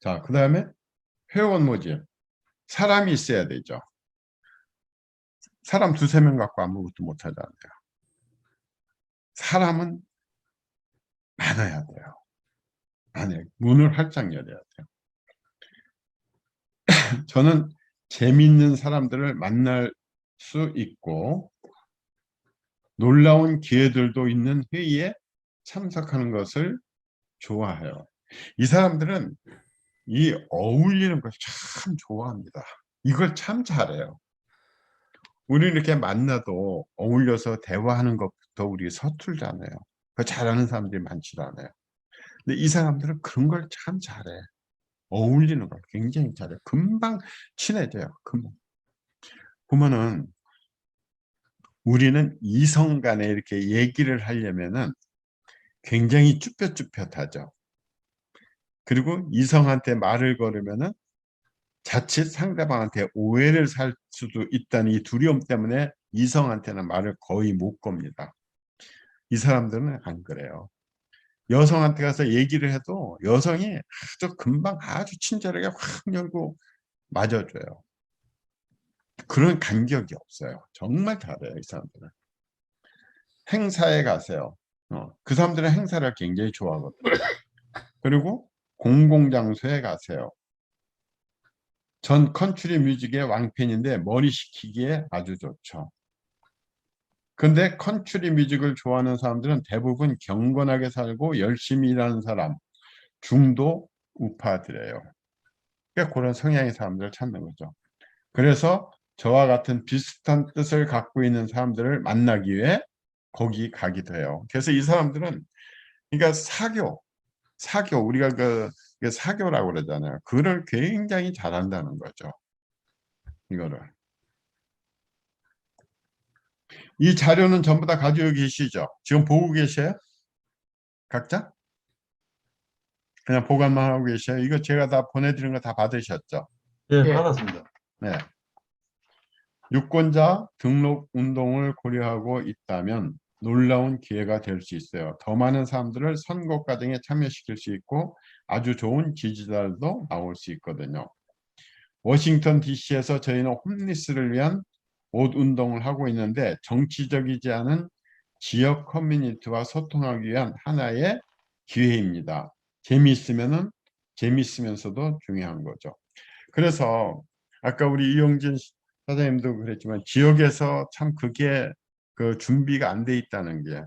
자, 그 다음에 회원 모집. 사람이 있어야 되죠. 사람 두세 명 갖고 아무것도 못 하잖아요. 사람은 많아야 돼요. 많아요. 문을 활짝 열어야 돼요. 저는 재미있는 사람들을 만날 수 있고 놀라운 기회들도 있는 회의에 참석하는 것을 좋아해요. 이 사람들은 이 어울리는 걸 참 좋아합니다. 이걸 참 잘해요. 우리 이렇게 만나도 어울려서 대화하는 것부터 우리 서툴잖아요. 그 잘하는 사람들이 많지도 않아요. 근데 이 사람들은 그런 걸 참 잘해. 어울리는 걸 굉장히 잘해. 금방 친해져요. 금방. 보면은 우리는 이성 간에 이렇게 얘기를 하려면은 굉장히 쭈뼛쭈뼛하죠. 그리고 이성한테 말을 걸으면은 자칫 상대방한테 오해를 살 수도 있다는 이 두려움 때문에 이성한테는 말을 거의 못 겁니다. 이 사람들은 안 그래요. 여성한테 가서 얘기를 해도 여성이 아주 금방 아주 친절하게 확 열고 맞아줘요. 그런 간격이 없어요. 정말 잘해요, 이 사람들은. 행사에 가세요. 그 사람들은 행사를 굉장히 좋아하거든요. 그리고 공공장소에 가세요. 전 컨트리 뮤직의 왕팬인데 머리 식히기에 아주 좋죠. 근데 컨트리 뮤직을 좋아하는 사람들은 대부분 경건하게 살고 열심히 일하는 사람, 중도 우파들이에요. 그러니까 그런 성향의 사람들을 찾는 거죠. 그래서 저와 같은 비슷한 뜻을 갖고 있는 사람들을 만나기 위해 거기 가기도 해요. 그래서 이 사람들은 그러니까 사교 우리가 그 사교라고 그러잖아요. 그걸 굉장히 잘한다는 거죠. 이거를. 이 자료는 전부 다 가지고 계시죠? 지금 보고 계세요? 각자? 그냥 보관만 하고 계세요? 이거 제가 다 보내드린 거 다 받으셨죠? 네, 받았습니다. 네. 유권자 등록 운동을 고려하고 있다면 놀라운 기회가 될 수 있어요. 더 많은 사람들을 선거 과정에 참여시킬 수 있고 아주 좋은 지지자들도 나올 수 있거든요. 워싱턴 DC에서 저희는 홈리스를 위한 옷 운동을 하고 있는데 정치적이지 않은 지역 커뮤니티와 소통하기 위한 하나의 기회입니다. 재미있으면서도 중요한 거죠. 그래서 아까 우리 이용진 사장님도 그랬지만 지역에서 참 그게 그 준비가 안 돼 있다는 게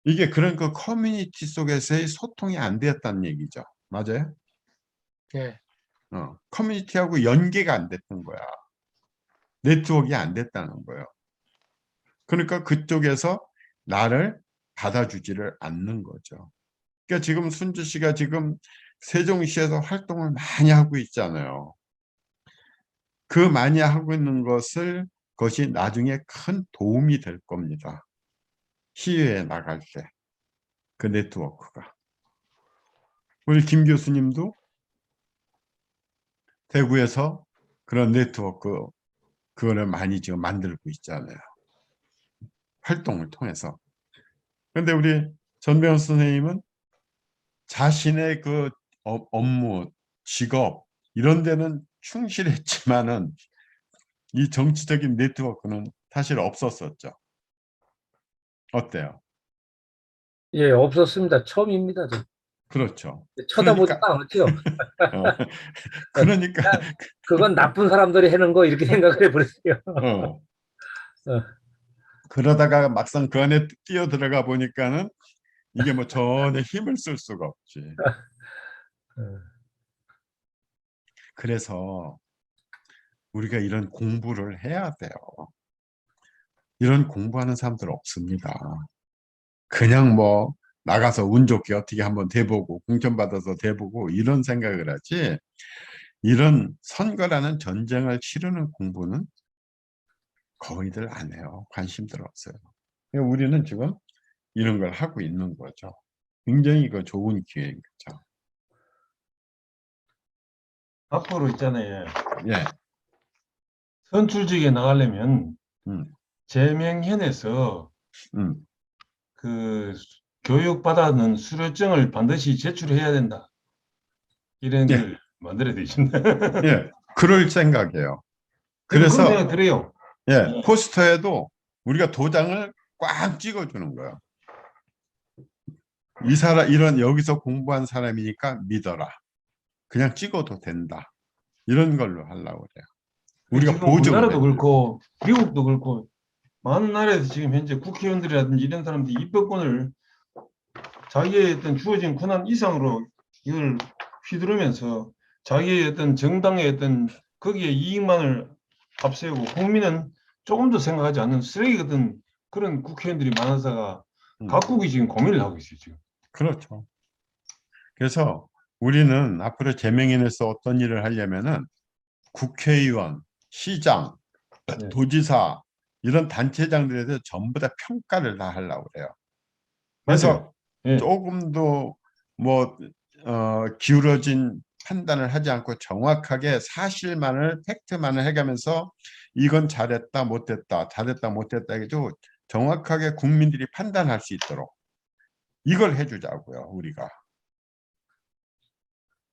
이게 그런 그 커뮤니티 속에서의 소통이 안 되었다는 얘기죠. 맞아요? 네. 커뮤니티하고 연계가 안 됐던 거야. 네트워크가 안 됐다는 거예요. 그러니까 그쪽에서 나를 받아주지를 않는 거죠. 그러니까 지금 순주 씨가 지금 세종시에서 활동을 많이 하고 있잖아요. 그 많이 하고 있는 것이 나중에 큰 도움이 될 겁니다. 시위에 나갈 때 그 네트워크가. 우리 김 교수님도 대구에서 그런 네트워크 그거를 많이 지금 만들고 있잖아요. 활동을 통해서. 그런데 우리 전병헌 선생님은 자신의 그 업무, 직업 이런 데는 충실했지만은 이 정치적인 네트워크는 사실 없었었죠. 어때요? 예, 없었습니다. 처음입니다. 그렇죠. 쳐다보지도 그러니까 않았죠. 그러니까 그건 나쁜 사람들이 하는 거 이렇게 생각을 해버렸어요. 어, 그러다가 막상 그 안에 뛰어 들어가 보니까는 이게 뭐 전혀 힘을 쓸 수가 없지. 그래서 우리가 이런 공부를 해야 돼요. 이런 공부하는 사람들 없습니다. 그냥 뭐 나가서 운 좋게 어떻게 한번 대보고 공천받아서 대보고 이런 생각을 하지 이런 선거라는 전쟁을 치르는 공부는 거의들 안 해요. 관심들 없어요. 우리는 지금 이런 걸 하고 있는 거죠. 굉장히 이거 좋은 기회인 거죠. 앞으로 있잖아요. 예. 선출직에 나가려면 음, 제명현에서 음. 그 교육받았는 수료증을 반드시 제출해야 된다. 이런 예. 걸 만들어야 되신다. 예, 그럴 생각이에요. 그런 그래서 생각 들어요. 예, 포스터에도 우리가 도장을 꽉 찍어주는 거예요. 이 사람 이런 여기서 공부한 사람이니까 믿어라. 그냥 찍어도 된다. 이런 걸로 하려고 그래요. 우리가 지금 보증을 우리나라도 해줘요. 그렇고 미국도 그렇고 많은 나라에서 지금 현재 국회의원들이라든지 이런 사람들이 입법권을 자기의 어떤 주어진 권한 이상으로 이걸 휘두르면서 자기의 어떤 정당의 어떤 거기에 이익만을 앞세우고 국민은 조금 도 생각하지 않는 쓰레기 같은 그런 국회의원들이 많아서가 각국이 지금 고민을 하고 있어요, 지금. 그렇죠. 그래서 우리는 앞으로 제명인에서 어떤 일을 하려면은 국회의원, 시장, 네. 도지사 이런 단체장들에 대해서 전부 다 평가를 다 하려고 그래요. 그래서 맞아요. 예. 조금도 뭐 기울어진 판단을 하지 않고 정확하게 사실만을 팩트만을 해가면서 이건 잘했다 못했다 잘했다 못했다 해가지고 정확하게 국민들이 판단할 수 있도록 이걸 해주자고요. 우리가.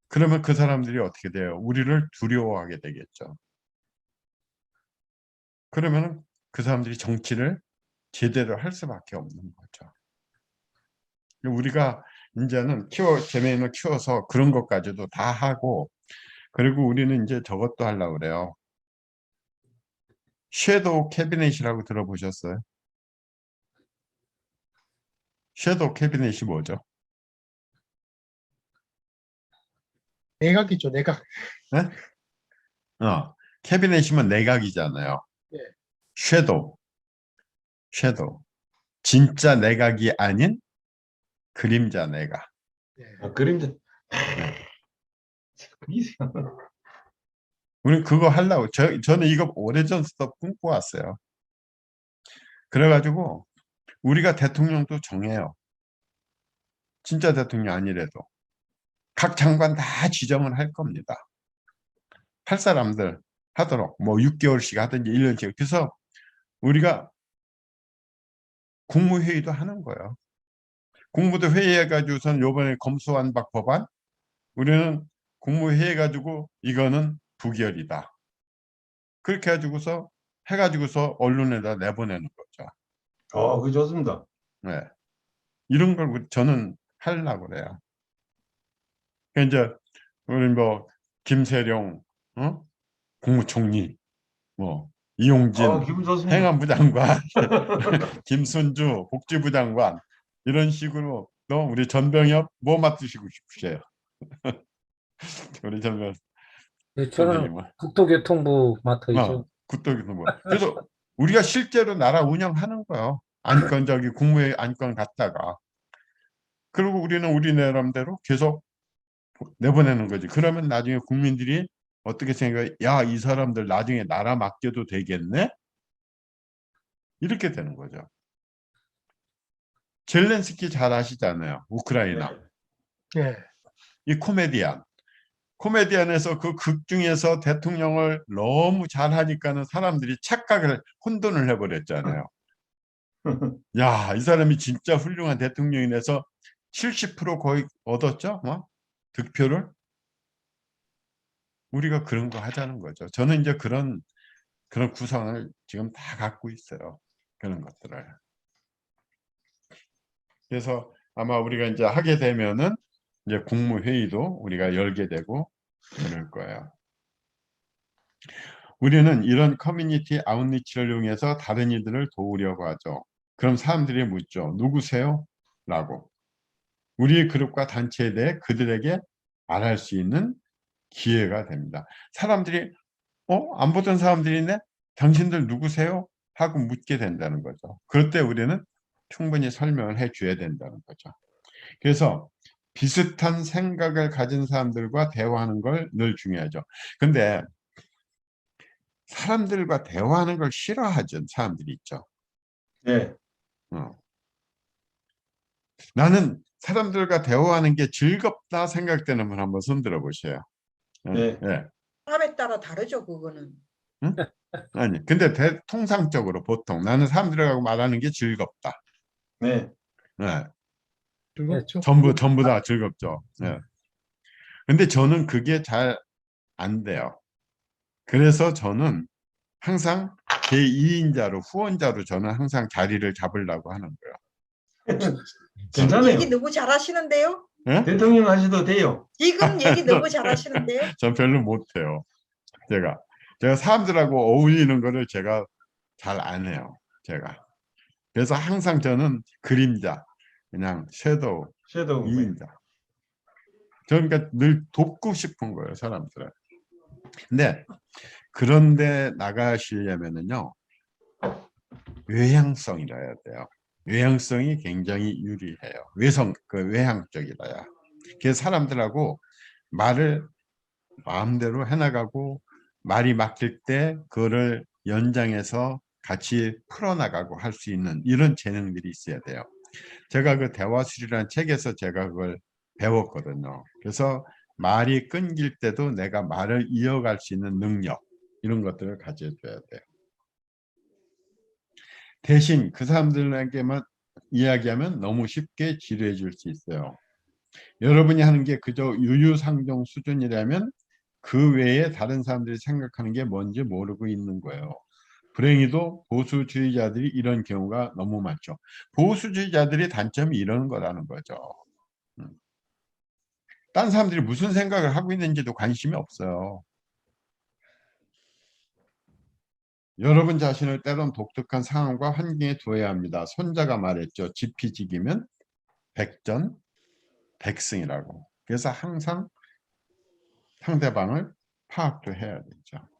그러면 그 사람들이 어떻게 돼요? 우리를 두려워하게 되겠죠. 그러면 그 사람들이 정치를 제대로 할 수밖에 없는 거죠. 우리가 이제는 재미있는 키워서 그런 것까지도 다 하고, 그리고 우리는 이제 저것도 하려고 그래요. 섀도우 캐비넷이라고 들어보셨어요? 섀도우 캐비넷이 뭐죠? 내각이죠, 내각. 네? 캐비넷이면 내각이잖아요. 예. 섀도우. 진짜 내각이 아닌 그림자 내각. 예. 아, 그림자. 우리는 그거 하려고. 저는 이거 오래전부터 꿈꿔왔어요. 그래가지고 우리가 대통령도 정해요. 진짜 대통령 아니래도. 각 장관 다 지정을 할 겁니다. 할 사람들 하도록 뭐 6개월씩 하든지 1년씩. 그래서 우리가 국무회의도 하는 거예요. 국무도 회의해가지고선 요번에 검수완박 법안 우리는 국무회의해가지고 이거는 부결이다. 그렇게 해가지고서 언론에다 내보내는 거죠. 그거 좋습니다. 네. 이런 걸 저는 하려고 그래요. 그러니까 이제 우리 뭐 김세룡 국무총리, 뭐 이용진 기분 좋습니다. 행안부 장관, 김순주 복지부 장관 이런 식으로 또 우리 전병엽 뭐 맡으시고 싶으세요? 우리 전병엽 네, 저는 선생님은 국토교통부 맡아 있죠. 국토교통 뭐. 그래서 우리가 실제로 나라 운영하는 거예요. 안건 저기 국무회의 안건 갖다가 그리고 우리는 우리 나름대로 계속 내보내는 거지. 그러면 나중에 국민들이 어떻게 생각해? 야, 이 사람들 나중에 나라 맡겨도 되겠네? 이렇게 되는 거죠. 젤렌스키 잘 아시잖아요. 우크라이나. 예. 이 코미디언에서 그 극 중에서 대통령을 너무 잘하니까는 사람들이 착각을 혼돈을 해버렸잖아요. 야, 이 사람이 진짜 훌륭한 대통령이라서 70% 거의 얻었죠? 득표를. 우리가 그런 거 하자는 거죠. 저는 이제 그런 구상을 지금 다 갖고 있어요. 그런 것들을. 그래서 아마 우리가 이제 하게 되면은 이제 국무회의도 우리가 열게 되고 그럴 거예요. 우리는 이런 커뮤니티 아웃리치를 이용해서 다른 이들을 도우려고 하죠. 그럼 사람들이 묻죠. 누구세요? 라고. 우리 그룹과 단체에 대해 그들에게 말할 수 있는 기회가 됩니다. 사람들이 안 보던 사람들이네? 당신들 누구세요? 하고 묻게 된다는 거죠. 그럴 때 우리는 충분히 설명을 해줘야 된다는 거죠. 그래서 비슷한 생각을 가진 사람들과 대화하는 걸 늘 중요하죠. 근데 사람들과 대화하는 걸 싫어하죠. 사람들이 있죠. 네. 나는 사람들과 대화하는 게 즐겁다 생각되는 분 한번 손 들어 보세요. 네. 네. 사람에 따라 다르죠, 그거는. 응? 아니, 근데 통상적으로 보통 나는 사람들하고 말하는 게 즐겁다. 네. 네. 즐겁죠. 전부 다 즐겁죠. 네. 근데 저는 그게 잘 안 돼요. 그래서 저는 항상 제2인자로 후원자로 저는 항상 자리를 잡으려고 하는 거예요. 괜찮아요. 얘기 너무 잘하시는데요. 예? 대통령 하셔도 돼요. 지금 얘기 너무 잘하시는데요. 전 별로 못해요. 제가 사람들하고 어울리는 거를 제가 잘 안 해요. 제가. 그래서 항상 저는 그림자, 그냥 섀도우, 섀도우. 2인자. 저는 그러니까 늘 돕고 싶은 거예요, 사람들을. 근데 그런데 나가시려면은요, 외향성이라야 돼요. 외향성이 굉장히 유리해요. 외향적이라야. 그래서 사람들하고 말을 마음대로 해나가고 말이 막힐 때 그거를 연장해서 같이 풀어나가고 할 수 있는 이런 재능들이 있어야 돼요. 제가 그 대화술이라는 책에서 제가 그걸 배웠거든요. 그래서 말이 끊길 때도 내가 말을 이어갈 수 있는 능력 이런 것들을 가져줘야 돼요. 대신 그 사람들에게만 이야기하면 너무 쉽게 지루해 질 수 있어요. 여러분이 하는 게 그저 유유상종 수준이라면 그 외에 다른 사람들이 생각하는 게 뭔지 모르고 있는 거예요. 불행히도 보수주의자들이 이런 경우가 너무 많죠. 보수주의자들의 단점이 이런 거라는 거죠. 딴 사람들이 무슨 생각을 하고 있는지도 관심이 없어요. 여러분 자신을 때론 독특한 상황과 환경에 두어야 합니다. 손자가 말했죠. 지피지기면 백전 백승이라고. 그래서 항상 상대방을 파악도 해야 되죠.